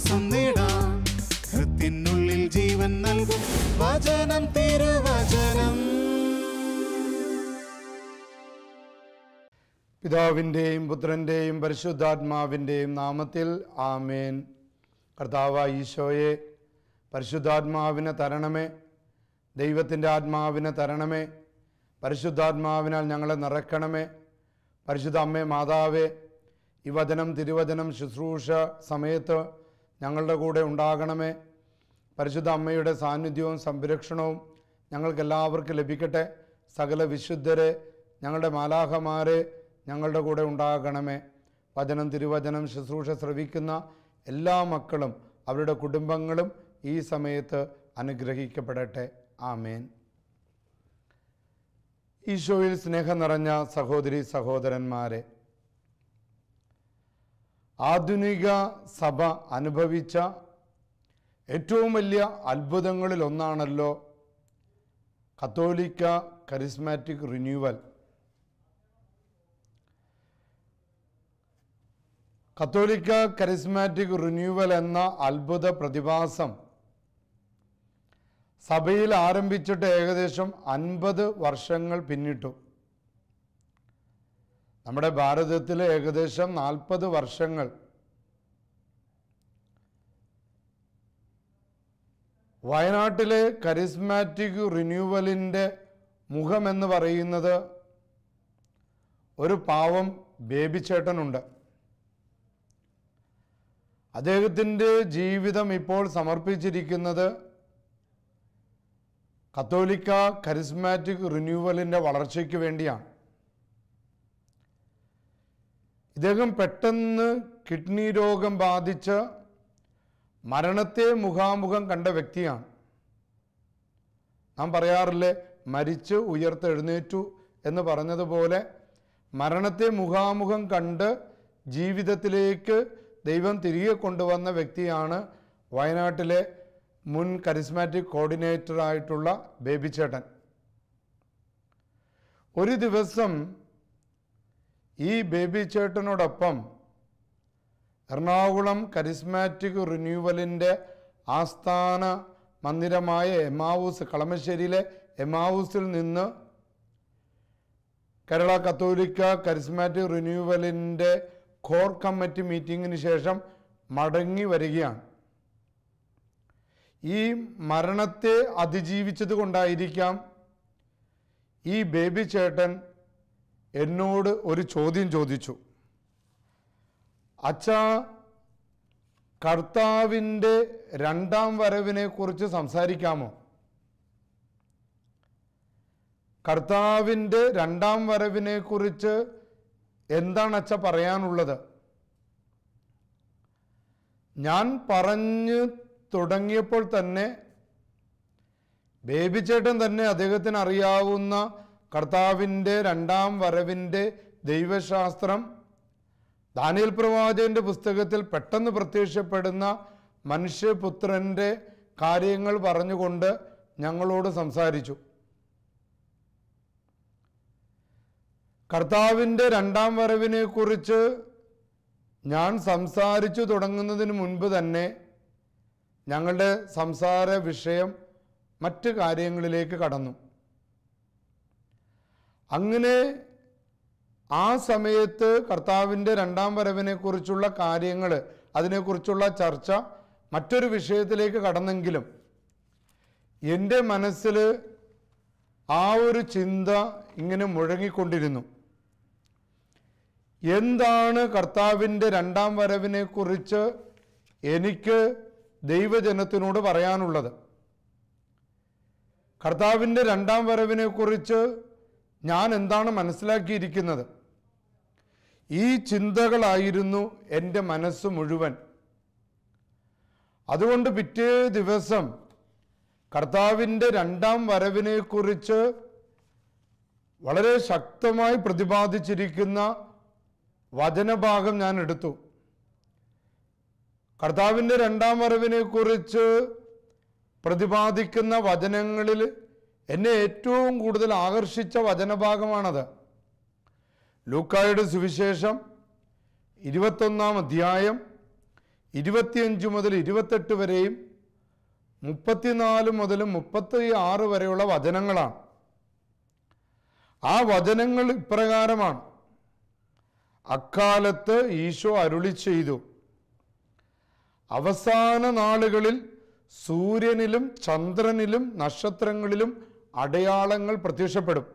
ആശ്വാസം നേടാം. ഹൃത്തിനുള്ളിൽ ജീവൻ നൽകും വചനം, തിരുവചനം. പിതാവിൻ്റെയും പുത്രൻ്റെയും പരിശുദ്ധാത്മാവിൻ്റെയും നാമത്തിൽ ആമേൻ. കർത്താവായ ഈശോയെ, പരിശുദ്ധാത്മാവിനെ തരണമേ, ദൈവത്തിൻ്റെ ആത്മാവിനെ തരണമേ, പരിശുദ്ധാത്മാവിനാൽ ഞങ്ങളെ നിറയ്ക്കണമേ. പരിശുദ്ധ അമ്മേ മാതാവേ, ഈ വചനം തിരുവചനം ശുശ്രൂഷ സമയത്ത് ഞങ്ങളുടെ കൂടെ ഉണ്ടാകണമേ. പരിശുദ്ധ അമ്മയുടെ സാന്നിധ്യവും സംരക്ഷണവും ഞങ്ങൾക്കെല്ലാവർക്കും ലഭിക്കട്ടെ. സകല വിശുദ്ധരെ, ഞങ്ങളുടെ മാലാഖമാരെ ഞങ്ങളുടെ കൂടെ ഉണ്ടാകണമേ. വചനം തിരുവചനം ശുശ്രൂഷ ശ്രവിക്കുന്ന എല്ലാ മക്കളും അവരുടെ കുടുംബങ്ങളും ഈ സമയത്ത് അനുഗ്രഹിക്കപ്പെടട്ടെ. ആമേൻ. ഈശോയിൽ സ്നേഹം നിറഞ്ഞ സഹോദരി സഹോദരന്മാരെ, ആധുനിക സഭ അനുഭവിച്ച ഏറ്റവും വലിയ അത്ഭുതങ്ങളിൽ ഒന്നാണല്ലോ കത്തോലിക്ക കരിസ്മാറ്റിക് റിന്യൂവൽ. കത്തോലിക്ക കരിസ്മാറ്റിക് റിന്യൂവൽ എന്ന അത്ഭുത പ്രതിഭാസം സഭയിൽ ആരംഭിച്ചിട്ട് ഏകദേശം 50 വർഷങ്ങൾ പിന്നിട്ടു. നമ്മുടെ ഭാരതത്തിൽ ഏകദേശം 40 വർഷങ്ങൾ വയനാട്ടിലെ കരിസ്മാറ്റിക് റിന്യൂവലിൻ്റെ മുഖമെന്ന് പറയുന്നത് ഒരു പാവം ബേബി ചേട്ടനുണ്ട്. അദ്ദേഹത്തിൻ്റെ ജീവിതം ഇപ്പോൾ സമർപ്പിച്ചിരിക്കുന്നത് കത്തോലിക്ക കരിസ്മാറ്റിക് റിന്യൂവലിൻ്റെ വളർച്ചയ്ക്ക് വേണ്ടിയാണ്. ഇദ്ദേഹം പെട്ടെന്ന് കിഡ്നി രോഗം ബാധിച്ച് മരണത്തെ മുഖാമുഖം കണ്ട വ്യക്തിയാണ്. നാം പറയാറില്ലേ, മരിച്ച് ഉയർത്തെഴുന്നേറ്റു എന്ന് പറഞ്ഞതുപോലെ മരണത്തെ മുഖാമുഖം കണ്ട് ജീവിതത്തിലേക്ക് ദൈവം തിരികെ കൊണ്ടുവന്ന വ്യക്തിയാണ് വയനാട്ടിലെ മുൻ കരിസ്മാറ്റിക് കോർഡിനേറ്ററായിട്ടുള്ള ബേബി ചേട്ടൻ. ഒരു ദിവസം ഈ ബേബി ചേട്ടനോടൊപ്പം എറണാകുളം കരിസ്മാറ്റിക് റിന്യൂവലിൻ്റെ ആസ്ഥാന മന്ദിരമായ എമാവൂസ്, കളമശ്ശേരിയിലെ എമാവൂസിൽ നിന്ന് കേരള കത്തോലിക്ക കരിസ്മാറ്റിക് റിന്യൂവലിൻ്റെ കോർ കമ്മിറ്റി മീറ്റിങ്ങിന് ശേഷം മടങ്ങി വരികയാണ്. ഈ മരണത്തെ അതിജീവിച്ചത് കൊണ്ടായിരിക്കാം ഈ ബേബി ചേട്ടൻ എന്നോട് ഒരു ചോദ്യം ചോദിച്ചു. അച്ഛാ, കർത്താവിൻ്റെ രണ്ടാം വരവിനെ കുറിച്ച് സംസാരിക്കാമോ? കർത്താവിൻ്റെ രണ്ടാം വരവിനെ കുറിച്ച് എന്താണ് അച്ഛ പറയാനുള്ളത്? ഞാൻ പറഞ്ഞു തുടങ്ങിയപ്പോൾ തന്നെ ബേബി ചേട്ടൻ തന്നെ അദ്ദേഹത്തിന് അറിയാവുന്ന കർത്താവിൻ്റെ രണ്ടാം വരവിൻ്റെ ദൈവശാസ്ത്രം ദാനിയേൽ പ്രവാചകന്റെ പുസ്തകത്തിൽ പെട്ടെന്ന് പ്രത്യക്ഷപ്പെടുന്ന മനുഷ്യപുത്രൻ്റെ കാര്യങ്ങൾ പറഞ്ഞുകൊണ്ട് ഞങ്ങളോട് സംസാരിച്ചു. കർത്താവിൻ്റെ രണ്ടാം വരവിനെ കുറിച്ച് ഞാൻ സംസാരിച്ചു തുടങ്ങുന്നതിന് മുൻപ് തന്നെ ഞങ്ങളുടെ സംസാര വിഷയം മറ്റ് കാര്യങ്ങളിലേക്ക് കടന്നു. അങ്ങനെ ആ സമയത്ത് കർത്താവിൻ്റെ രണ്ടാം വരവിനെ കുറിച്ചുള്ള കാര്യങ്ങൾ, അതിനെക്കുറിച്ചുള്ള ചർച്ച മറ്റൊരു വിഷയത്തിലേക്ക് കടന്നെങ്കിലും എൻ്റെ മനസ്സിൽ ആ ഒരു ചിന്ത ഇങ്ങനെ മുഴങ്ങിക്കൊണ്ടിരുന്നു. എന്താണ് കർത്താവിൻ്റെ രണ്ടാം വരവിനെ കുറിച്ച് എനിക്ക് ദൈവജനത്തിനോട് പറയാനുള്ളത്? കർത്താവിൻ്റെ രണ്ടാം വരവിനെ കുറിച്ച് ഞാൻ എന്താണ് മനസ്സിലാക്കിയിരിക്കുന്നത്? ഈ ചിന്തകളായിരുന്നു എൻ്റെ മനസ്സ് മുഴുവൻ. അതുകൊണ്ട് പിറ്റേ ദിവസം കർത്താവിൻ്റെ രണ്ടാം വരവിനെ കുറിച്ച് വളരെ ശക്തമായി പ്രതിപാദിച്ചിരിക്കുന്ന വചനഭാഗം ഞാൻ എടുത്തു. കർത്താവിൻ്റെ രണ്ടാം വരവിനെ കുറിച്ച് പ്രതിപാദിക്കുന്ന വചനങ്ങളിൽ എന്നെ ഏറ്റവും കൂടുതൽ ആകർഷിച്ച വചനഭാഗമാണത്. ലൂക്കായുടെ സുവിശേഷം 21-ാം അധ്യായം 25 മുതൽ 28 വരെയും 34 മുതൽ 36 വരെയുള്ള വചനങ്ങളാണ്. ആ വചനങ്ങൾ ഇപ്രകാരമാണ്: അക്കാലത്ത് ഈശോ അരുളി ചെയ്തു, അവസാന നാളുകളിൽ സൂര്യനിലും ചന്ദ്രനിലും നക്ഷത്രങ്ങളിലും അടയാളങ്ങൾ പ്രത്യക്ഷപ്പെടും.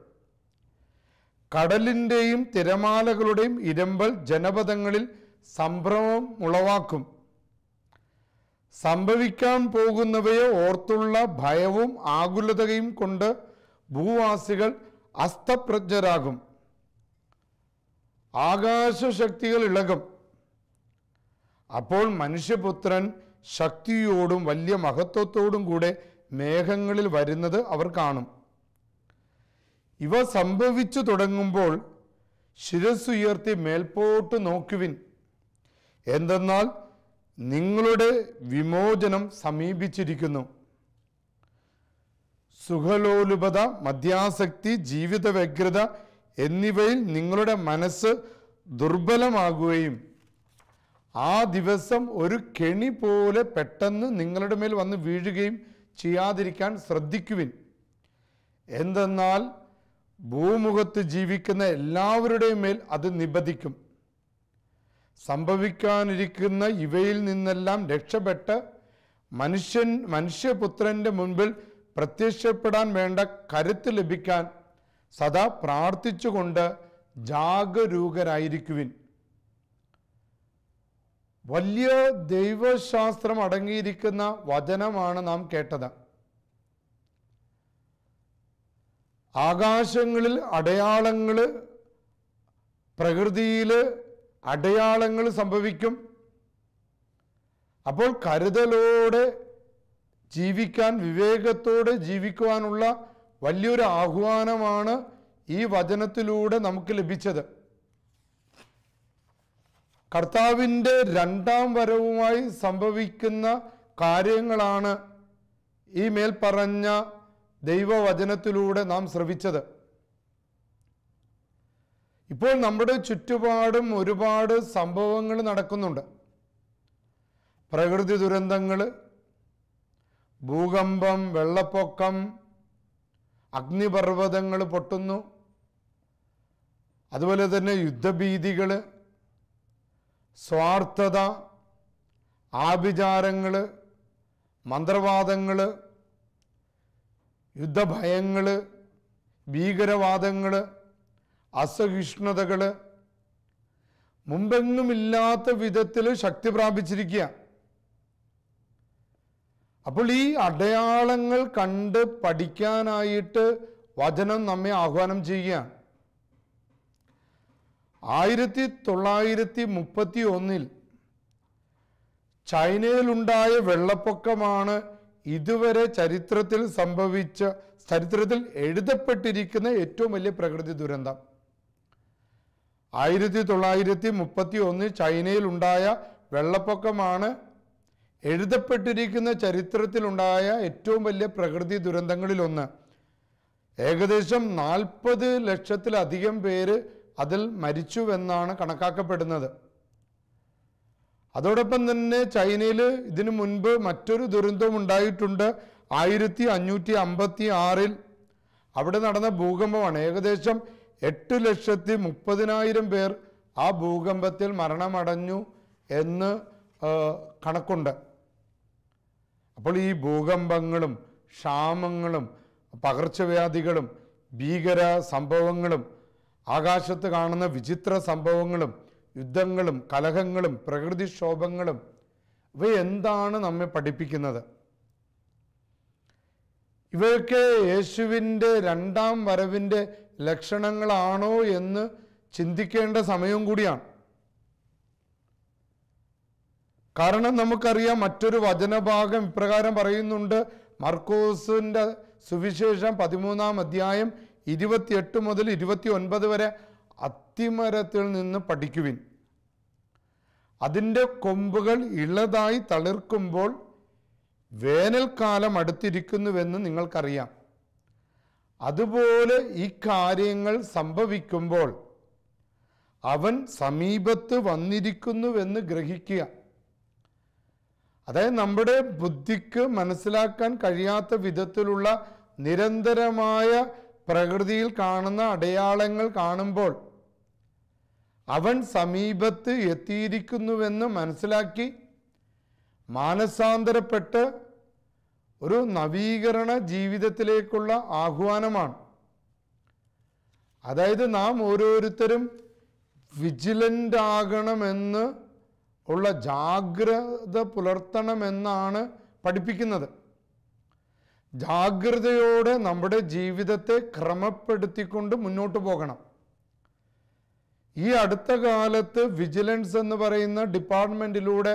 കടലിൻ്റെയും തിരമാലകളുടെയും ഇരമ്പൽ ജനപദങ്ങളിൽ സംഭ്രമം ഉളവാക്കും. സംഭവിക്കാൻ പോകുന്നവയെ ഓർത്തുള്ള ഭയവും ആകുലതയും കൊണ്ട് ഭൂവാസികൾ അസ്തപ്രജ്ഞരാകും. ആകാശശക്തികൾ ഇളകും. അപ്പോൾ മനുഷ്യപുത്രൻ ശക്തിയോടും വലിയ മഹത്വത്തോടും കൂടെ മേഘങ്ങളിൽ വരുന്നത് അവർ കാണും. ഇവ സംഭവിച്ചു തുടങ്ങുമ്പോൾ ശിരസ്സുയർത്തി മേൽപോട്ട് നോക്കുവിൻ, എന്തെന്നാൽ നിങ്ങളുടെ വിമോചനം സമീപിച്ചിരിക്കുന്നു. സുഖലോലുപത, മദ്യാസക്തി, ജീവിത വ്യഗ്രത എന്നിവയിൽ നിങ്ങളുടെ മനസ്സ് ദുർബലമാകുകയും ആ ദിവസം ഒരു കെണി പോലെ പെട്ടെന്ന് നിങ്ങളുടെ മേൽ വന്ന് വീഴുകയും ചെയ്യാതിരിക്കാൻ ശ്രദ്ധിക്കുവിൻ. എന്തെന്നാൽ ഭൂമുഖത്ത് ജീവിക്കുന്ന എല്ലാവരുടെയും മേൽ അത് നിബന്ധിക്കും. സംഭവിക്കാനിരിക്കുന്ന ഇവയിൽ നിന്നെല്ലാം രക്ഷപ്പെട്ട് മനുഷ്യപുത്രന്റെ മുൻപിൽ പ്രത്യക്ഷപ്പെടാൻ വേണ്ട കരുത്ത് ലഭിക്കാൻ സദാ പ്രാർത്ഥിച്ചുകൊണ്ട് ജാഗരൂകരായിരിക്കുവിൻ. വലിയ ദൈവശാസ്ത്രം അടങ്ങിയിരിക്കുന്ന വചനമാണ് നാം കേട്ടത്. ആകാശങ്ങളിൽ അടയാളങ്ങൾ, പ്രകൃതിയിൽ അടയാളങ്ങൾ സംഭവിക്കും. അപ്പോൾ കരുതലോടെ ജീവിക്കാൻ, വിവേകത്തോടെ ജീവിക്കുവാനുള്ള വലിയൊരു ആഹ്വാനമാണ് ഈ വചനത്തിലൂടെ നമുക്ക് ലഭിച്ചത്. കർത്താവിൻ്റെ രണ്ടാം വരവുമായി സംഭവിക്കുന്ന കാര്യങ്ങളാണ് ഈ മേൽപ്പറഞ്ഞ ദൈവവചനത്തിലൂടെ നാം ശ്രവിച്ചത്. ഇപ്പോൾ നമ്മുടെ ചുറ്റുപാടും ഒരുപാട് സംഭവങ്ങൾ നടക്കുന്നുണ്ട്. പ്രകൃതി ദുരന്തങ്ങൾ, ഭൂകമ്പം, വെള്ളപ്പൊക്കം, അഗ്നിപർവ്വതങ്ങൾ പൊട്ടുന്നു. അതുപോലെ തന്നെ യുദ്ധഭീതികൾ, സ്വാർത്ഥത, ആഭിചാരങ്ങൾ, മന്ത്രവാദങ്ങൾ, യുദ്ധഭയങ്ങൾ, ഭീകരവാദങ്ങൾ, അസഹിഷ്ണുതകൾ മുമ്പെങ്ങുമില്ലാത്ത വിധത്തിൽ ശക്തി പ്രാപിച്ചിരിക്കുക. അപ്പോൾ ഈ അടയാളങ്ങൾ കണ്ട് പഠിക്കാനായിട്ട് വചനം നമ്മെ ആഹ്വാനം ചെയ്യുകയാണ്. 1931 ചൈനയിലുണ്ടായ വെള്ളപ്പൊക്കമാണ് ഇതുവരെ ചരിത്രത്തിൽ എഴുതപ്പെട്ടിരിക്കുന്ന ഏറ്റവും വലിയ പ്രകൃതി ദുരന്തം. 1931 ചൈനയിലുണ്ടായ വെള്ളപ്പൊക്കമാണ് എഴുതപ്പെട്ടിരിക്കുന്ന ചരിത്രത്തിലുണ്ടായ ഏറ്റവും വലിയ പ്രകൃതി ദുരന്തങ്ങളിലൊന്ന്. ഏകദേശം 40 ലക്ഷത്തിലധികം പേര് അതിൽ മരിച്ചുവെന്നാണ് കണക്കാക്കപ്പെടുന്നത്. അതോടൊപ്പം തന്നെ ചൈനയിൽ ഇതിനു മുൻപ് മറ്റൊരു ദുരന്തവും ഉണ്ടായിട്ടുണ്ട്. 1556 അവിടെ നടന്ന ഭൂകമ്പമാണ്. ഏകദേശം 8,30,000 പേർ ആ ഭൂകമ്പത്തിൽ മരണമടഞ്ഞു എന്ന് കണക്കുണ്ട്. അപ്പോൾ ഈ ഭൂകമ്പങ്ങളും ക്ഷാമങ്ങളും പകർച്ചവ്യാധികളും ഭീകര സംഭവങ്ങളും ആകാശത്ത് കാണുന്ന വിചിത്ര സംഭവങ്ങളും യുദ്ധങ്ങളും കലഹങ്ങളും പ്രകൃതിക്ഷോഭങ്ങളും ഇവ എന്താണ് നമ്മെ പഠിപ്പിക്കുന്നത്? ഇവയൊക്കെ യേശുവിൻ്റെ രണ്ടാം വരവിൻ്റെ ലക്ഷണങ്ങളാണോ എന്ന് ചിന്തിക്കേണ്ട സമയവും കൂടിയാണ്. കാരണം നമുക്കറിയാം, മറ്റൊരു വചനഭാഗം ഇപ്രകാരം പറയുന്നുണ്ട്. മർക്കോസിൻ്റെ സുവിശേഷം 13-ാം അധ്യായം 28 മുതൽ 29 വരെ അത്തിമരത്തിൽ നിന്ന് പഠിക്കുവിൻ. അതിൻ്റെ കൊമ്പുകൾ ഇളതായി തളിർക്കുമ്പോൾ വേനൽക്കാലം അടുത്തിരിക്കുന്നുവെന്ന് നിങ്ങൾക്കറിയാം. അതുപോലെ ഈ കാര്യങ്ങൾ സംഭവിക്കുമ്പോൾ അവൻ സമീപത്ത് വന്നിരിക്കുന്നുവെന്ന് ഗ്രഹിക്കുക. അതായത് നമ്മുടെ ബുദ്ധിക്ക് മനസ്സിലാക്കാൻ കഴിയാത്ത വിധത്തിലുള്ള നിരന്തരമായ പ്രകൃതിയിൽ കാണുന്ന അടയാളങ്ങൾ കാണുമ്പോൾ അവൻ സമീപത്ത് എത്തിയിരിക്കുന്നുവെന്ന് മനസ്സിലാക്കി മാനസാന്തരപ്പെട്ട് ഒരു നവീകരണ ജീവിതത്തിലേക്കുള്ള ആഹ്വാനമാണ്. അതായത് നാം ഓരോരുത്തരും വിജിലൻ്റ് ആകണമെന്ന് ഉള്ള ജാഗ്രത പുലർത്തണമെന്നാണ് പഠിപ്പിക്കുന്നത്. ജാഗ്രതയോടെ നമ്മുടെ ജീവിതത്തെ ക്രമപ്പെടുത്തിക്കൊണ്ട് മുന്നോട്ട് പോകണം. ഈ അടുത്ത കാലത്ത് വിജിലൻസ് എന്ന് പറയുന്ന ഡിപ്പാർട്ട്മെൻറ്റിലൂടെ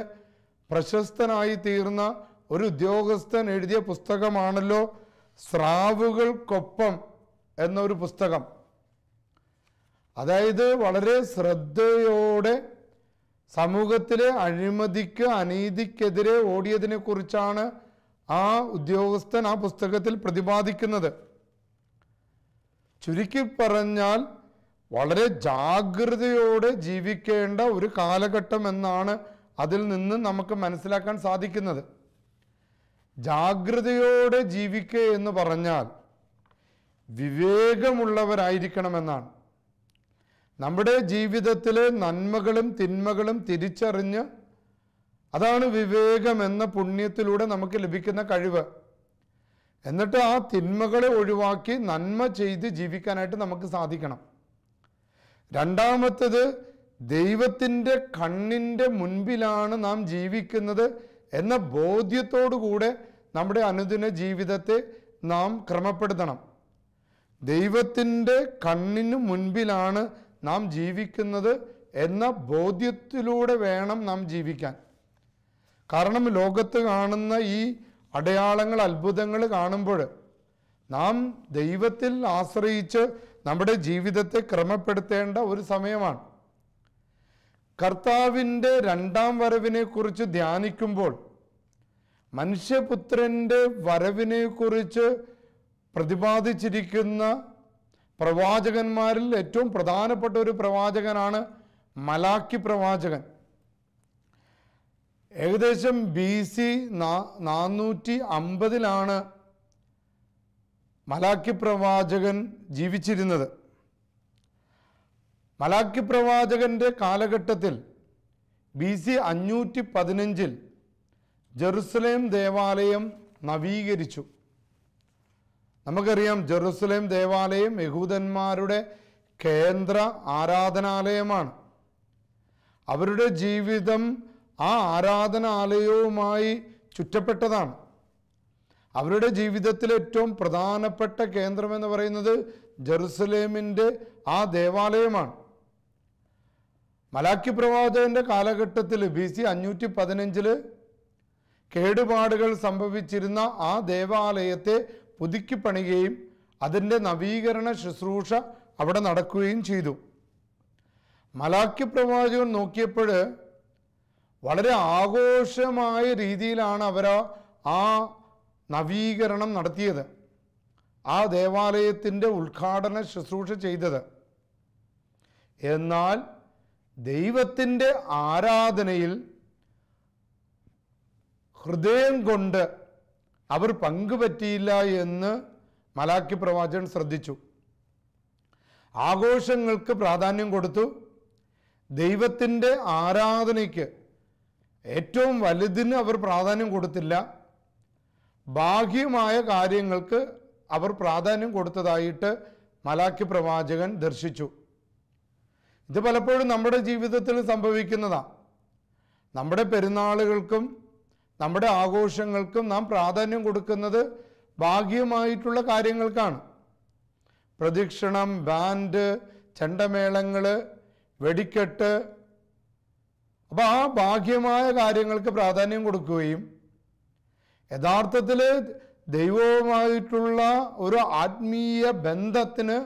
പ്രശസ്തനായി തീർന്ന ഒരു ഉദ്യോഗസ്ഥൻ എഴുതിയ പുസ്തകമാണല്ലോ സ്രാവുകൾക്കൊപ്പം എന്നൊരു പുസ്തകം. അതായത് വളരെ ശ്രദ്ധയോടെ സമൂഹത്തിലെ അഴിമതിക്ക് അനീതിക്കെതിരെ ഓടിയതിനെ കുറിച്ചാണ് ആ ഉദ്യോഗസ്ഥൻ ആ പുസ്തകത്തിൽ പ്രതിപാദിക്കുന്നത്. ചുരുക്കി പറഞ്ഞാൽ വളരെ ജാഗ്രതയോടെ ജീവിക്കേണ്ട ഒരു കാലഘട്ടം എന്നാണ് അതിൽ നിന്ന് നമുക്ക് മനസ്സിലാക്കാൻ സാധിക്കുന്നത്. ജാഗ്രതയോടെ ജീവിക്കുക എന്ന് പറഞ്ഞാൽ വിവേകമുള്ളവരായിരിക്കണമെന്നാണ്. നമ്മുടെ ജീവിതത്തിലെ നന്മകളും തിന്മകളും തിരിച്ചറിഞ്ഞ്, അതാണ് വിവേകം എന്ന പുണ്യത്തിലൂടെ നമുക്ക് ലഭിക്കുന്ന കഴിവ്. എന്നിട്ട് ആ തിന്മകളെ ഒഴിവാക്കി നന്മ ചെയ്ത് ജീവിക്കാനായിട്ട് നമുക്ക് സാധിക്കണം. രണ്ടാമത്തേത്, ദൈവത്തിൻ്റെ കണ്ണിൻ്റെ മുൻപിലാണ് നാം ജീവിക്കുന്നത് എന്ന ബോധ്യത്തോടുകൂടെ നമ്മുടെ അനുദിന ജീവിതത്തെ നാം ക്രമപ്പെടുത്തണം. ദൈവത്തിൻ്റെ കണ്ണിന് മുൻപിലാണ് നാം ജീവിക്കുന്നത് എന്ന ബോധ്യത്തിലൂടെ വേണം നാം ജീവിക്കാൻ. കാരണം ലോകത്ത് കാണുന്ന ഈ അടയാളങ്ങൾ, അത്ഭുതങ്ങൾ കാണുമ്പോൾ നാം ദൈവത്തിൽ ആശ്രയിച്ച് നമ്മുടെ ജീവിതത്തെ ക്രമപ്പെടുത്തേണ്ട ഒരു സമയമാണ്. കർത്താവിൻ്റെ രണ്ടാം വരവിനെ കുറിച്ച് ധ്യാനിക്കുമ്പോൾ മനുഷ്യപുത്രൻ്റെ വരവിനെ കുറിച്ച് പ്രതിപാദിച്ചിരിക്കുന്ന പ്രവാചകന്മാരിൽ ഏറ്റവും പ്രധാനപ്പെട്ട ഒരു പ്രവാചകനാണ് മലാക്കി പ്രവാചകൻ. ഏകദേശം BC 450 മലാക്കി പ്രവാചകൻ ജീവിച്ചിരുന്നത്. മലാക്കി പ്രവാചകന്റെ കാലഘട്ടത്തിൽ BC 515 ജെറുസലേം ദേവാലയം നവീകരിച്ചു. നമുക്കറിയാം, ജെറുസലേം ദേവാലയം യഹൂദന്മാരുടെ കേന്ദ്ര ആരാധനാലയമാണ്. അവരുടെ ജീവിതം ആ ആരാധനാലയവുമായി ചുറ്റപ്പെട്ടതാണ്. അവരുടെ ജീവിതത്തിലെ ഏറ്റവും പ്രധാനപ്പെട്ട കേന്ദ്രമെന്ന് പറയുന്നത് ജെറുസലേമിൻ്റെ ആ ദേവാലയമാണ്. മലാക്കി പ്രവാചകന്റെ കാലഘട്ടത്തിൽ BC 515 കേടുപാടുകൾ സംഭവിച്ചിരുന്ന ആ ദേവാലയത്തെ പുതുക്കി പണിയുകയും അതിൻ്റെ നവീകരണ ശുശ്രൂഷ അവിടെ നടക്കുകയും ചെയ്തു. മലാക്കി പ്രവാചകൻ നോക്കിയപ്പോൾ വളരെ ആഘോഷമായ രീതിയിലാണ് അവർ ആ നവീകരണം നടത്തിയത്, ആ ദേവാലയത്തിൻ്റെ ഉദ്ഘാടന ശുശ്രൂഷ ചെയ്തത്. എന്നാൽ ദൈവത്തിൻ്റെ ആരാധനയിൽ ഹൃദയം കൊണ്ട് അവർ പങ്കുപറ്റിയില്ല എന്ന് മലാക്കി പ്രവാചകൻ ശ്രദ്ധിച്ചു. ആഘോഷങ്ങൾക്ക് പ്രാധാന്യം കൊടുത്തു, ദൈവത്തിൻ്റെ ആരാധനയ്ക്ക് ഏറ്റവും വലുതിന് അവർ പ്രാധാന്യം കൊടുത്തില്ല. ബാഹ്യമായ കാര്യങ്ങൾക്ക് അവർ പ്രാധാന്യം കൊടുത്തതായിട്ട് മലാക്കി പ്രവാചകൻ ദർശിച്ചു. ഇത് പലപ്പോഴും നമ്മുടെ ജീവിതത്തിൽ സംഭവിക്കുന്നതാണ്. നമ്മുടെ പെരുന്നാളുകൾക്കും നമ്മുടെ ആഘോഷങ്ങൾക്കും നാം പ്രാധാന്യം കൊടുക്കുന്നത് ബാഹ്യമായിട്ടുള്ള കാര്യങ്ങൾക്കാണ്. പ്രദക്ഷിണം, ബാൻഡ്, ചെണ്ടമേളങ്ങൾ, വെടിക്കെട്ട്. അപ്പോൾ ആ ബാഹ്യമായ കാര്യങ്ങൾക്ക് പ്രാധാന്യം കൊടുക്കുകയും യഥാർത്ഥത്തിൽ ദൈവവുമായിട്ടുള്ള ഒരു ആത്മീയ ബന്ധത്തിന്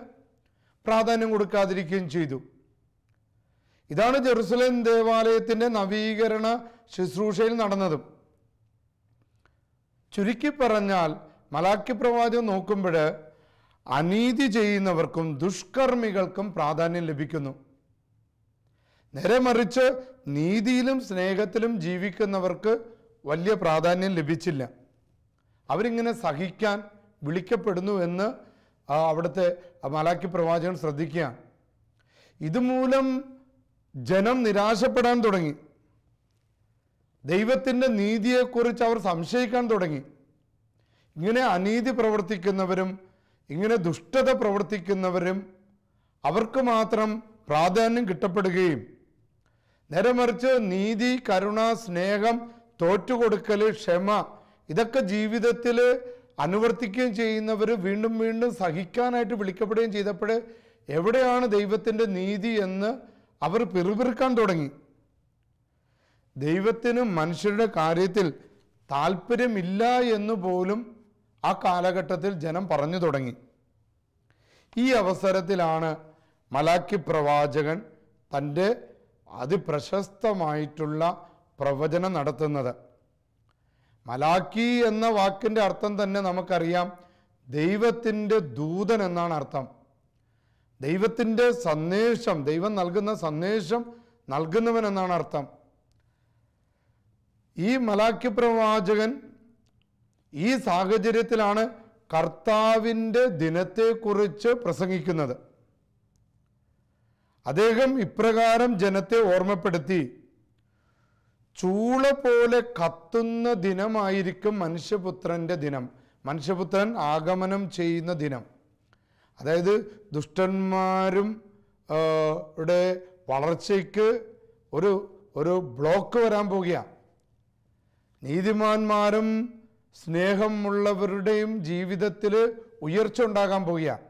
പ്രാധാന്യം കൊടുക്കാതിരിക്കുകയും ചെയ്തു. ഇതാണ് ജെറുസലേം ദേവാലയത്തിൻ്റെ നവീകരണ ശുശ്രൂഷയിൽ നടന്നതും. ചുരുക്കി പറഞ്ഞാൽ മലാക്കി പ്രവാചകൻ നോക്കുമ്പോൾ അനീതി ചെയ്യുന്നവർക്കും ദുഷ്കർമ്മികൾക്കും പ്രാധാന്യം ലഭിക്കുന്നു. നേരെ മറിച്ച് നീതിയിലും സ്നേഹത്തിലും ജീവിക്കുന്നവർക്ക് വലിയ പ്രാധാന്യം ലഭിച്ചില്ല. അവരിങ്ങനെ സഹിക്കാൻ വിളിക്കപ്പെടുന്നു എന്ന് അവിടുത്തെ മലാക്കി പ്രവാചകൻ ശ്രദ്ധിക്കുകയാണ്. ഇതുമൂലം ജനം നിരാശപ്പെടാൻ തുടങ്ങി. ദൈവത്തിൻ്റെ നീതിയെക്കുറിച്ച് അവർ സംശയിക്കാൻ തുടങ്ങി. ഇങ്ങനെ അനീതി പ്രവർത്തിക്കുന്നവരും ഇങ്ങനെ ദുഷ്ടത പ്രവർത്തിക്കുന്നവരും അവർക്ക് മാത്രം പ്രാധാന്യം കിട്ടപ്പെടുകയും നേരെ മറിച്ച് നീതി, കരുണ, സ്നേഹം, തോറ്റുകൊടുക്കൽ, ക്ഷമ ഇതൊക്കെ ജീവിതത്തിൽ അനുവർത്തിക്കുകയും ചെയ്യുന്നവർ വീണ്ടും വീണ്ടും സഹിക്കാനായിട്ട് വിളിക്കപ്പെടുകയും ചെയ്തപ്പോൾ എവിടെയാണ് ദൈവത്തിൻ്റെ നീതി എന്ന് അവർ പിറുപിറുക്കാൻ തുടങ്ങി. ദൈവത്തിന് മനുഷ്യരുടെ കാര്യത്തിൽ താല്പര്യമില്ല എന്ന് പോലും ആ കാലഘട്ടത്തിൽ ജനം പറഞ്ഞു തുടങ്ങി. ഈ അവസരത്തിലാണ് മലാക്കി പ്രവാചകൻ തൻ്റെ അതിപ്രശസ്തമായിട്ടുള്ള പ്രവചനം നടത്തുന്നത്. മലാക്കി എന്ന വാക്കിൻ്റെ അർത്ഥം തന്നെ നമുക്കറിയാം, ദൈവത്തിൻ്റെ ദൂതൻ എന്നാണ് അർത്ഥം. ദൈവത്തിൻ്റെ സന്ദേശം, ദൈവം നൽകുന്ന സന്ദേശം നൽകുന്നവൻ എന്നാണ് അർത്ഥം. ഈ മലാക്കി പ്രവാചകൻ ഈ സാഹചര്യത്തിലാണ് കർത്താവിൻ്റെ ദിനത്തെക്കുറിച്ച് പ്രസംഗിക്കുന്നത്. അദ്ദേഹം ഇപ്രകാരം ജനത്തെ ഓർമ്മപ്പെടുത്തി, ചൂള പോലെ കത്തുന്ന ദിനമായിരിക്കും മനുഷ്യപുത്രൻ്റെ ദിനം. മനുഷ്യപുത്രൻ ആഗമനം ചെയ്യുന്ന ദിനം, അതായത് ദുഷ്ടന്മാരും വളർച്ചയ്ക്ക് ഒരു ബ്ലോക്ക് വരാൻ പോകുകയാണ്. നീതിമാന്മാരും സ്നേഹമുള്ളവരുടെയും ജീവിതത്തിൽ ഉയർച്ച ഉണ്ടാകാൻ പോകുകയാണ്.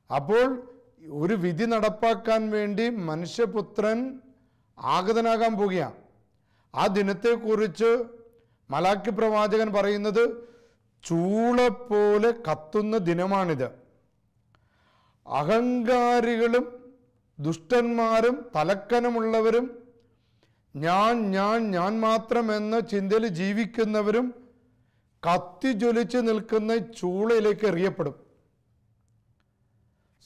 അപ്പോൾ ഒരു വിധി നടപ്പാക്കാൻ വേണ്ടി മനുഷ്യപുത്രൻ ആഗതനാകാൻ പോകുകയാണ്. ആ ദിനത്തെക്കുറിച്ച് മലാക്കി പ്രവാചകൻ പറയുന്നത് ചൂള പോലെ കത്തുന്ന ദിനമാണിത്. അഹങ്കാരികളും ദുഷ്ടന്മാരും തലക്കനമുള്ളവരും ഞാൻ മാത്രം എന്ന ചിന്തയിൽ ജീവിക്കുന്നവരും കത്തിജ്വലിച്ച് നിൽക്കുന്ന ചൂളയിലേക്ക് എറിയപ്പെടും.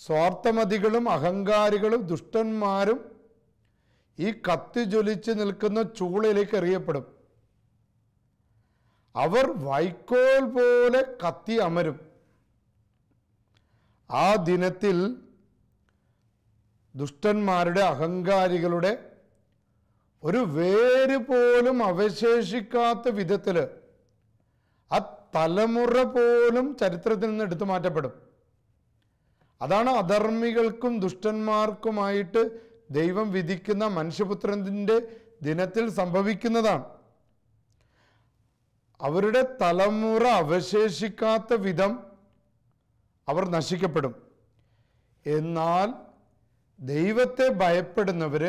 സ്വാർത്ഥമതികളും അഹങ്കാരികളും ദുഷ്ടന്മാരും ഈ കത്തിജ്വലിച്ച് നിൽക്കുന്ന ചൂളയിലേക്ക് എറിയപ്പെടും. അവർ വൈക്കോൽ പോലെ കത്തി അമരും. ആ ദിനത്തിൽ ദുഷ്ടന്മാരുടെ, അഹങ്കാരികളുടെ ഒരു വേര് പോലും അവശേഷിക്കാത്ത വിധത്തിൽ ആ തലമുറ പോലും ചരിത്രത്തിൽ നിന്ന് എടുത്തു മാറ്റപ്പെടും. അതാണ് അധർമ്മികൾക്കും ദുഷ്ടന്മാർക്കുമായിട്ട് ദൈവം വിധിക്കുന്ന മനുഷ്യപുത്രൻ്റെ ദിനത്തിൽ സംഭവിക്കുന്നതാണ്. അവരുടെ തലമുറ അവശേഷിക്കാത്ത വിധം അവർ നശിക്കപ്പെടും. എന്നാൽ ദൈവത്തെ ഭയപ്പെടുന്നവർ,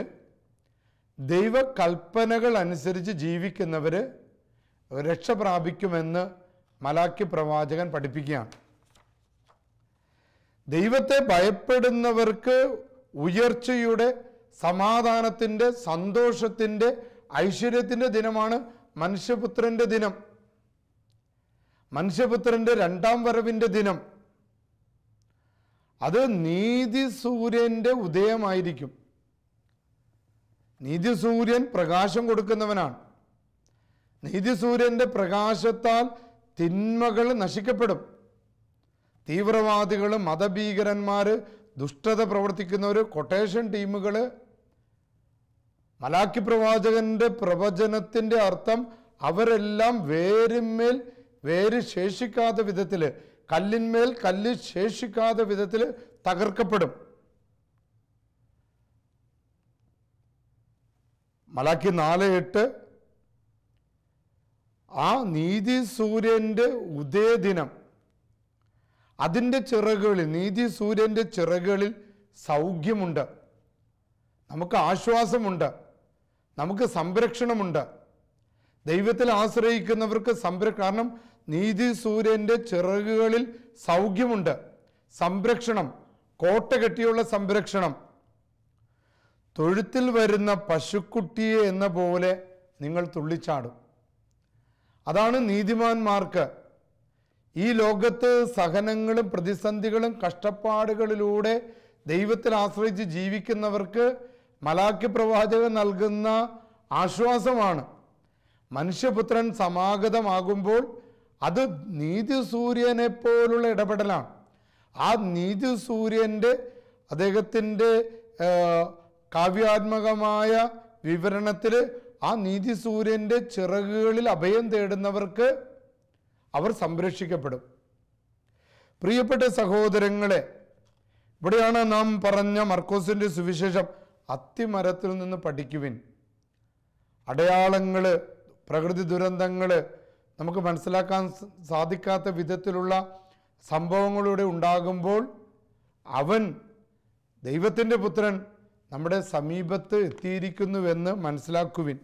ദൈവകൽപ്പനകൾ അനുസരിച്ച് ജീവിക്കുന്നവർ രക്ഷ പ്രാപിക്കുമെന്ന് മലാക്കി പ്രവാചകൻ പഠിപ്പിക്കുകയാണ്. ദൈവത്തെ ഭയപ്പെടുന്നവർക്ക് ഉയർച്ചയുടെ, സമാധാനത്തിൻ്റെ, സന്തോഷത്തിൻ്റെ, ഐശ്വര്യത്തിൻ്റെ ദിനമാണ് മനുഷ്യപുത്രൻ്റെ ദിനം. മനുഷ്യപുത്രൻ്റെ രണ്ടാം വരവിൻ്റെ ദിനം. അത് നീതി സൂര്യൻ്റെ ഉദയമായിരിക്കും. നീതി സൂര്യൻ പ്രകാശം കൊടുക്കുന്നവനാണ്. നീതി സൂര്യൻ്റെ പ്രകാശത്താൽ തിന്മകൾ നശിക്കപ്പെടും. തീവ്രവാദികൾ, മതഭീകരന്മാർ, ദുഷ്ടത പ്രവർത്തിക്കുന്നവർ, കൊട്ടേഷൻ ടീമുകൾ, മലാക്കി പ്രവാചകന്റെ പ്രവചനത്തിൻ്റെ അർത്ഥം അവരെല്ലാം വേരിന്മേൽ വേര് ശേഷിക്കാത്ത വിധത്തിൽ, കല്ലിന്മേൽ കല്ല് ശേഷിക്കാത്ത വിധത്തിൽ തകർക്കപ്പെടും. മലാക്കി 4:8 ആ നീതി സൂര്യൻ്റെ ഉദയദിനം, അതിൻ്റെ ചിറകുകളിൽ, നീതി സൂര്യൻ്റെ ചിറകുകളിൽ സൗഖ്യമുണ്ട്, നമുക്ക് ആശ്വാസമുണ്ട്, നമുക്ക് സംരക്ഷണമുണ്ട്. ദൈവത്തിൽ ആശ്രയിക്കുന്നവർക്ക് കാരണം നീതി സൂര്യൻ്റെ ചിറകുകളിൽ സൗഖ്യമുണ്ട്, സംരക്ഷണം, കോട്ട കെട്ടിയുള്ള സംരക്ഷണം. തൊഴുത്തിൽ വരുന്ന പശുക്കുട്ടിയെ എന്ന പോലെ നിങ്ങൾ തുള്ളിച്ചാടും. അതാണ് നീതിമാന്മാർക്ക്. ഈ ലോകത്ത് സഹനങ്ങളും പ്രതിസന്ധികളും കഷ്ടപ്പാടുകളിലൂടെ ദൈവത്തിൽ ആശ്രയിച്ച് ജീവിക്കുന്നവർക്ക് മലാക്കി പ്രവാചകൻ നൽകുന്ന ആശ്വാസമാണ്. മനുഷ്യപുത്രൻ സമാഗതമാകുമ്പോൾ അത് നീതി സൂര്യനെ പോലുള്ള ഇടപെടലാണ്. ആ നീതി സൂര്യൻ്റെ അദ്ദേഹത്തിൻ്റെ കാവ്യാത്മകമായ വിവരണത്തിൽ ആ നീതി സൂര്യൻ്റെ ചിറകുകളിൽ അഭയം തേടുന്നവർക്ക് അവർ സംരക്ഷിക്കപ്പെടും. പ്രിയപ്പെട്ട സഹോദരങ്ങളെ, ഇവിടെയാണ് നാം പറഞ്ഞ മർക്കോസിൻ്റെ സുവിശേഷം, അത്തിമരത്തിൽ നിന്ന് പഠിക്കുവിൻ. അടയാളങ്ങൾ, പ്രകൃതി ദുരന്തങ്ങൾ, നമുക്ക് മനസ്സിലാക്കാൻ സാധിക്കാത്ത വിധത്തിലുള്ള സംഭവങ്ങളിലൂടെ ഉണ്ടാകുമ്പോൾ അവൻ ദൈവത്തിൻ്റെ പുത്രൻ നമ്മുടെ സമീപത്ത് എത്തിയിരിക്കുന്നുവെന്ന് മനസ്സിലാക്കുവിൻ.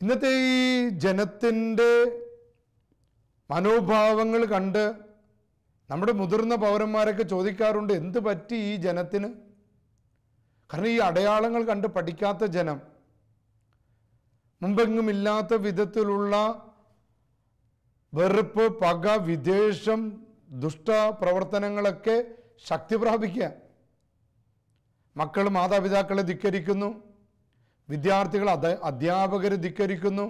ഇന്നത്തെ ഈ ജനത്തിൻ്റെ മനോഭാവങ്ങൾ കണ്ട് നമ്മുടെ മുതിർന്ന പൗരന്മാരൊക്കെ ചോദിക്കാറുണ്ട്, എന്ത് പറ്റി ഈ ജനത്തിന്? കാരണം ഈ അടയാളങ്ങൾ കണ്ട് പഠിക്കാത്ത ജനം, മുമ്പെങ്ങുമില്ലാത്ത വിധത്തിലുള്ള വെറുപ്പ്, പക, വിദ്വേഷം, ദുഷ്ടപ്രവർത്തനങ്ങളൊക്കെ ശക്തി പ്രാപിക്കുക. മക്കൾ മാതാപിതാക്കളെ ധിക്കരിക്കുന്നു, വിദ്യാർത്ഥികൾ അധ്യാപകരെ ധിക്കരിക്കുന്നു,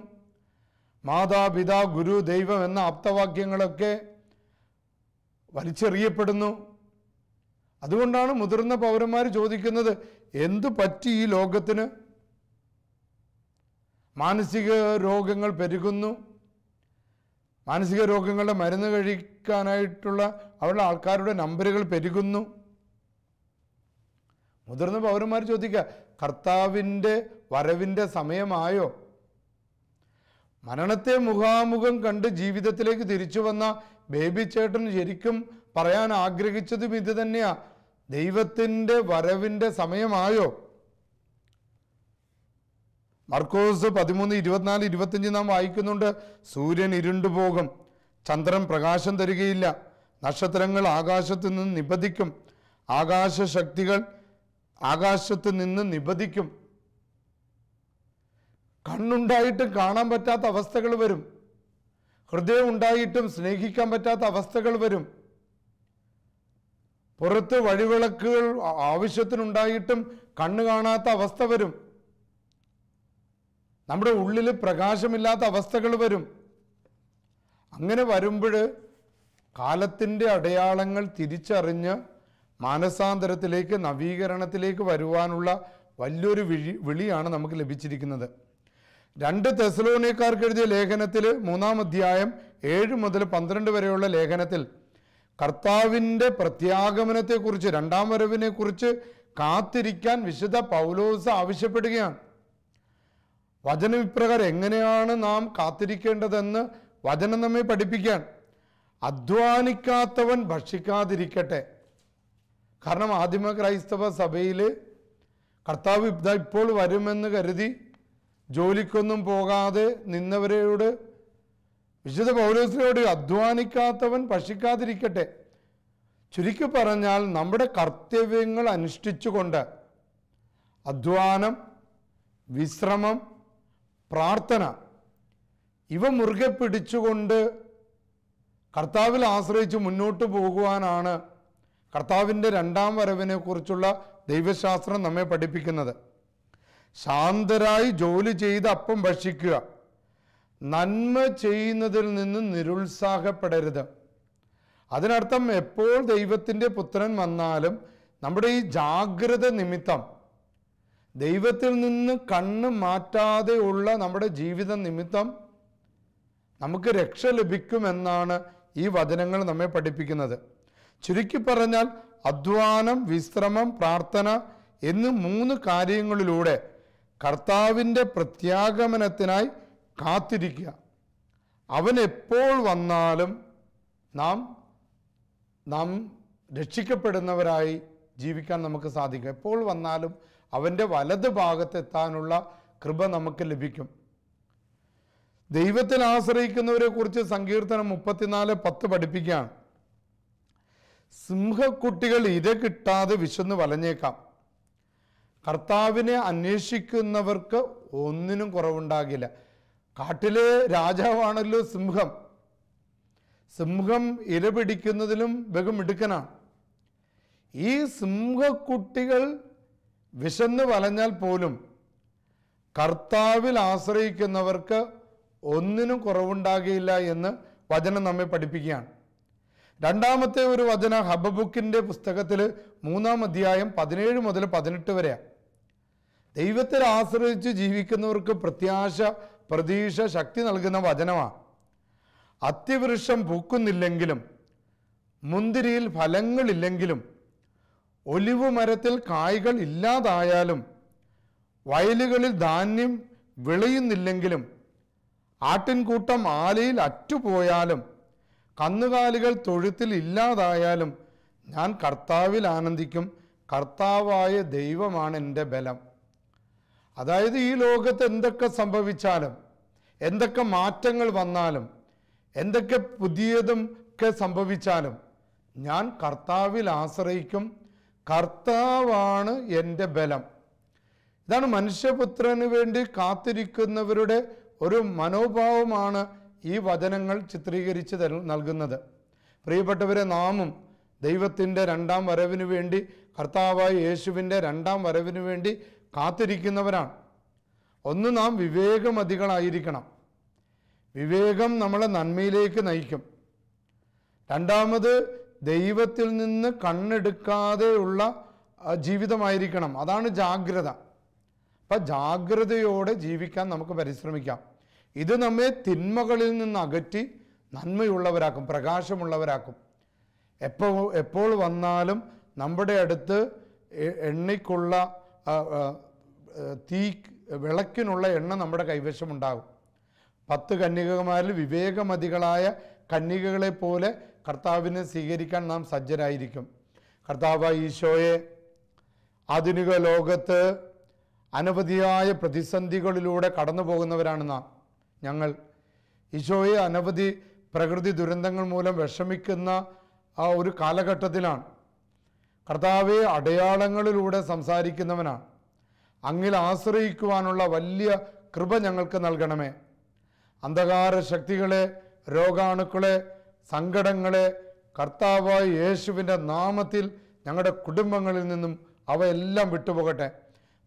മാതാപിതാ ഗുരു ദൈവം എന്ന ആപ്തവാക്യങ്ങളൊക്കെ വലിച്ചെറിയപ്പെടുന്നു. അതുകൊണ്ടാണ് മുതിർന്ന പൗരന്മാർ ചോദിക്കുന്നത്, എന്തു പറ്റി ഈ ലോകത്തിന്? മാനസിക രോഗങ്ങൾ പെരുകുന്നു. മാനസിക രോഗങ്ങളുടെ മരുന്ന് കഴിക്കാനായിട്ടുള്ള അവരുടെ ആൾക്കാരുടെ നമ്പറുകൾ പെരുകുന്നു. മുതിർന്ന പൗരന്മാർ ചോദിക്കുക, കർത്താവിൻ്റെ വരവിൻ്റെ സമയമായോ? മരണത്തെ മുഖാമുഖം കണ്ട് ജീവിതത്തിലേക്ക് തിരിച്ചു വന്ന ബേബി ചേട്ടൻ ശരിക്കും പറയാൻ ആഗ്രഹിച്ചതും ഇത് തന്നെയാ, ദൈവത്തിൻ്റെ വരവിൻ്റെ സമയമായോ? മർക്കോസ് 13:24-25 നാം വായിക്കുന്നുണ്ട്, സൂര്യൻ ഇരുണ്ടുപോകും, ചന്ദ്രൻ പ്രകാശം തരികയില്ല, നക്ഷത്രങ്ങൾ ആകാശത്ത് നിന്ന് നിപതിക്കും, ആകാശശക്തികൾ ആകാശത്ത് നിന്ന് നിപതിക്കും. കണ്ണുണ്ടായിട്ടും കാണാൻ പറ്റാത്ത അവസ്ഥകൾ വരും. ഹൃദയം ഉണ്ടായിട്ടും സ്നേഹിക്കാൻ പറ്റാത്ത അവസ്ഥകൾ വരും. പുറത്ത് വഴിവിളക്കുകൾ ആവശ്യത്തിനുണ്ടായിട്ടും കണ്ണ് കാണാത്ത അവസ്ഥ വരും. നമ്മുടെ ഉള്ളിൽ പ്രകാശമില്ലാത്ത അവസ്ഥകൾ വരും. അങ്ങനെ വരുമ്പോൾ കാലത്തിൻ്റെ അടയാളങ്ങൾ തിരിച്ചറിഞ്ഞ് മാനസാന്തരത്തിലേക്ക്, നവീകരണത്തിലേക്ക് വരുവാനുള്ള വലിയൊരു വിളിയാണ് നമുക്ക് ലഭിച്ചിരിക്കുന്നത്. 2 തെസ്സലോനിക്കർക്ക് എഴുതിയ ലേഖനത്തിൽ 3-ാം അധ്യായം 7 മുതൽ 12 വരെയുള്ള ലേഖനത്തിൽ കർത്താവിൻ്റെ പ്രത്യാഗമനത്തെക്കുറിച്ച്, 2-ാം വരവിനെ കുറിച്ച് കാത്തിരിക്കാൻ വിശുദ്ധ പൗലോസ് ആവശ്യപ്പെടുകയാണ്. വചനം ഇപ്രകാരം എങ്ങനെയാണ് നാം കാത്തിരിക്കേണ്ടതെന്ന് വചനം നമ്മെ പഠിപ്പിക്കാൻ. അധ്വാനിക്കാത്തവൻ ഭക്ഷിക്കാതിരിക്കട്ടെ. കാരണം ആദിമ ക്രൈസ്തവ സഭയിൽ കർത്താവ് ഇപ്പോൾ വരുമെന്ന് കരുതി ജോലിക്കൊന്നും പോകാതെ നിന്നവരോട് വിശുദ്ധ പൗലോസിനോട് അധ്വാനിക്കാത്തവൻ ഭക്ഷിക്കാതിരിക്കട്ടെ. ചുരുക്കി പറഞ്ഞാൽ നമ്മുടെ കർത്തവ്യങ്ങൾ അനുഷ്ഠിച്ചുകൊണ്ട് അധ്വാനം, വിശ്രമം, പ്രാർത്ഥന ഇവ മുറുകെ പിടിച്ചുകൊണ്ട് കർത്താവിൽ ആശ്രയിച്ച് മുന്നോട്ട് പോകുവാനാണ് കർത്താവിൻ്റെ 2-ാം വരവിനെ കുറിച്ചുള്ള ദൈവശാസ്ത്രം നമ്മെ പഠിപ്പിക്കുന്നത്. ശാന്തരായി ജോലി ചെയ്ത് അപ്പം ഭക്ഷിക്കുക, നന്മ ചെയ്യുന്നതിൽ നിന്ന് നിരുത്സാഹപ്പെടരുത്. അതിനർത്ഥം എപ്പോൾ ദൈവത്തിൻ്റെ പുത്രൻ വന്നാലും നമ്മുടെ ഈ ജാഗ്രത നിമിത്തം, ദൈവത്തിൽ നിന്ന് കണ്ണ് മാറ്റാതെ ഉള്ള നമ്മുടെ ജീവിത നിമിത്തം നമുക്ക് രക്ഷ ലഭിക്കുമെന്നാണ് ഈ വചനങ്ങൾ നമ്മെ പഠിപ്പിക്കുന്നത്. ചുരുക്കി പറഞ്ഞാൽ അധ്വാനം, വിശ്രമം, പ്രാർത്ഥന എന്നീ 3 കാര്യങ്ങളിലൂടെ കർത്താവിൻ്റെ പ്രത്യാഗമനത്തിനായി കാത്തിരിക്കുക. അവൻ എപ്പോൾ വന്നാലും നാം രക്ഷിക്കപ്പെടുന്നവരായി ജീവിക്കാൻ നമുക്ക് സാധിക്കും. എപ്പോൾ വന്നാലും അവൻ്റെ വലത് ഭാഗത്തെത്താനുള്ള കൃപ നമുക്ക് ലഭിക്കും. ദൈവത്തിൽ ആശ്രയിക്കുന്നവരെ കുറിച്ച് സങ്കീർത്തനം 34:10 പഠിപ്പിക്കുകയാണ്. സിംഹക്കുട്ടികൾ ഇര കിട്ടാതെ വിശന്ന് വലഞ്ഞേക്കാം, കർത്താവിനെ അന്വേഷിക്കുന്നവർക്ക് ഒന്നിനും കുറവുണ്ടാകില്ല. കാട്ടിലെ രാജാവാണല്ലോ സിംഹം. സിംഹം ഇര പിടിക്കുന്നതിലും ബഹുമിടുക്കനാണ്. ഈ സിംഹക്കുട്ടികൾ വിശന്ന് വലഞ്ഞാൽ പോലും കർത്താവിൽ ആശ്രയിക്കുന്നവർക്ക് ഒന്നിനും കുറവുണ്ടാകുകയില്ല എന്ന് വചനം നമ്മെ പഠിപ്പിക്കുകയാണ്. രണ്ടാമത്തെ ഒരു വചന ഹബബുക്കിൻ്റെ പുസ്തകത്തിൽ 3-ാം അധ്യായം 17 മുതൽ 18 വരെയാണ്. ദൈവത്തിൽ ആശ്രയിച്ച് ജീവിക്കുന്നവർക്ക് പ്രത്യാശ, പ്രതീക്ഷ, ശക്തി നൽകുന്ന വചനമാണ്. അത്തിവൃക്ഷം പൂക്കുന്നില്ലെങ്കിലും, മുന്തിരിയിൽ ഫലങ്ങളില്ലെങ്കിലും, ഒലിവ് മരത്തിൽ കായ്കൾ ഇല്ലാതായാലും, വയലുകളിൽ ധാന്യം വിളയുന്നില്ലെങ്കിലും, ആട്ടിൻകൂട്ടം ആലയിൽ അറ്റുപോയാലും, കന്നുകാലികൾ തൊഴുത്തിൽ ഇല്ലാതായാലും, ഞാൻ കർത്താവിൽ ആനന്ദിക്കും. കർത്താവായ ദൈവമാണ് എൻ്റെ ബലം. അതായത് ഈ ലോകത്ത് എന്തൊക്കെ സംഭവിച്ചാലും, എന്തൊക്കെ മാറ്റങ്ങൾ വന്നാലും, എന്തൊക്കെ പുതിയതും ഒക്കെ സംഭവിച്ചാലും, ഞാൻ കർത്താവിൽ ആശ്രയിക്കും. കർത്താവാണ് എൻ്റെ ബലം. ഇതാണ് മനുഷ്യപുത്രന് വേണ്ടി കാത്തിരിക്കുന്നവരുടെ ഒരു മനോഭാവമാണ് ഈ വചനങ്ങൾ ചിത്രീകരിച്ച് നൽകുന്നത്. പ്രിയപ്പെട്ടവരെ, നാമും ദൈവത്തിൻ്റെ 2-ാം വരവിന് വേണ്ടി, കർത്താവായ യേശുവിൻ്റെ 2-ാം വരവിന് വേണ്ടി കാത്തിരിക്കുന്നവരാണ്. ഒന്ന്, നാം വിവേകമതികളായിരിക്കണം. വിവേകം നമ്മളെ നന്മയിലേക്ക് നയിക്കും. രണ്ടാമത്, ദൈവത്തിൽ നിന്ന് കണ്ണെടുക്കാതെയുള്ള ജീവിതമായിരിക്കണം. അതാണ് ജാഗ്രത. അപ്പം ജാഗ്രതയോടെ ജീവിക്കാൻ നമുക്ക് പരിശ്രമിക്കാം. ഇത് നമ്മെ തിന്മകളിൽ നിന്ന് അകറ്റി നന്മയുള്ളവരാക്കും, പ്രകാശമുള്ളവരാക്കും. എപ്പോൾ വന്നാലും നമ്മുടെ അടുത്ത് എണ്ണയ്ക്കുള്ള വിളക്കിനുള്ള എണ്ണ നമ്മുടെ കൈവശമുണ്ടാകും. 10 കന്യകമാരിൽ വിവേകമതികളായ കന്യകകളെ പോലെ കർത്താവിനെ സ്വീകരിക്കാൻ നാം സജ്ജരായിരിക്കും. കർത്താവായ ഈശോയെ ആധുനിക ലോകത്ത് അനവധിയായ പ്രതിസന്ധികളിലൂടെ കടന്നു പോകുന്നവരാണ് ഞങ്ങൾ. ഈശോയെ അനവധി പ്രകൃതി ദുരന്തങ്ങൾ മൂലം വിഷമിക്കുന്ന ആ ഒരു കാലഘട്ടത്തിലാണ്. കർത്താവെ അടയാളങ്ങളിലൂടെ സംസാരിക്കുന്നവനാണ്. അങ്ങിൽ ആശ്രയിക്കുവാനുള്ള വലിയ കൃപ ഞങ്ങൾക്ക് നൽകണമേ. അന്ധകാര ശക്തികളെ, രോഗാണുക്കളെ, സങ്കടങ്ങളെ കർത്താവായ യേശുവിൻ്റെ നാമത്തിൽ ഞങ്ങളുടെ കുടുംബങ്ങളിൽ നിന്നും അവയെല്ലാം വിട്ടുപോകട്ടെ.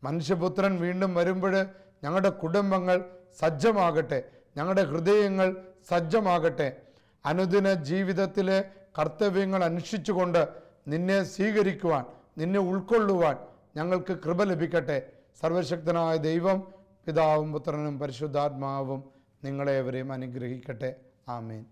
മനുഷ്യപുത്രൻ വീണ്ടും വരുമ്പോൾ ഞങ്ങളുടെ കുടുംബങ്ങൾ സജ്ജമാകട്ടെ, ഞങ്ങളുടെ ഹൃദയങ്ങൾ സജ്ജമാകട്ടെ. അനുദിന ജീവിതത്തിലെ കർത്തവ്യങ്ങൾ അനുഷ്ഠിച്ചുകൊണ്ട് നിന്നെ സ്വീകരിക്കുവാൻ, നിന്നെ ഉൾക്കൊള്ളുവാൻ ഞങ്ങൾക്ക് കൃപ ലഭിക്കട്ടെ. സർവശക്തനായ ദൈവം, പിതാവും പുത്രനും പരിശുദ്ധാത്മാവും നിങ്ങളെവരെയും അനുഗ്രഹിക്കട്ടെ. ആമേൻ.